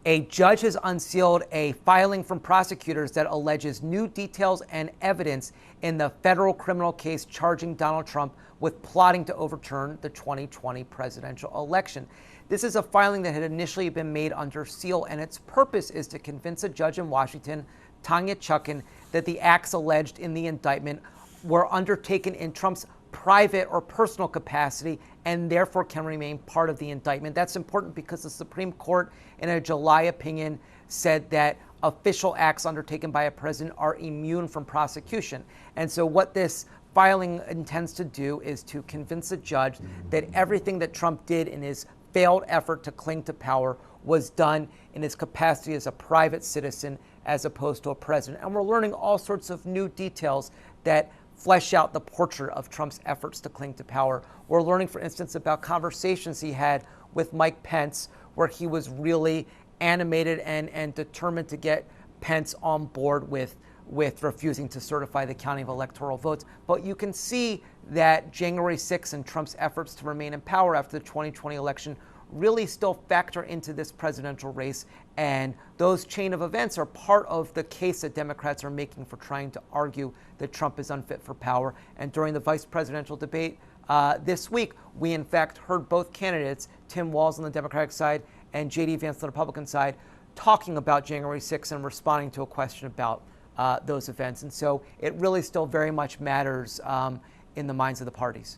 A judge has unsealed a filing from prosecutors that alleges new details and evidence in the federal criminal case charging Donald Trump with plotting to overturn the 2020 presidential election. This is a filing that had initially been made under seal, and its purpose is to convince a judge in Washington, Tanya Chutkan, that the acts alleged in the indictment were undertaken in Trump's private or personal capacity and therefore can remain part of the indictment. That's important because the Supreme Court, in a July opinion, said that official acts undertaken by a president are immune from prosecution. And so what this filing intends to do is to convince a judge that everything that Trump did in his failed effort to cling to power was done in his capacity as a private citizen as opposed to a president. And we're learning all sorts of new details that flesh out the portrait of Trump's efforts to cling to power. We're learning, for instance, about conversations he had with Mike Pence, where he was really animated and determined to get Pence on board with refusing to certify the counting of electoral votes. But you can see that January 6th and Trump's efforts to remain in power after the 2020 election really still factor into this presidential race. And those chain of events are part of the case that Democrats are making for trying to argue that Trump is unfit for power. And during the vice presidential debate this week, we in fact heard both candidates, Tim Walz on the Democratic side and J.D. Vance on the Republican side, talking about January 6th and responding to a question about those events. And so it really still very much matters in the minds of the parties.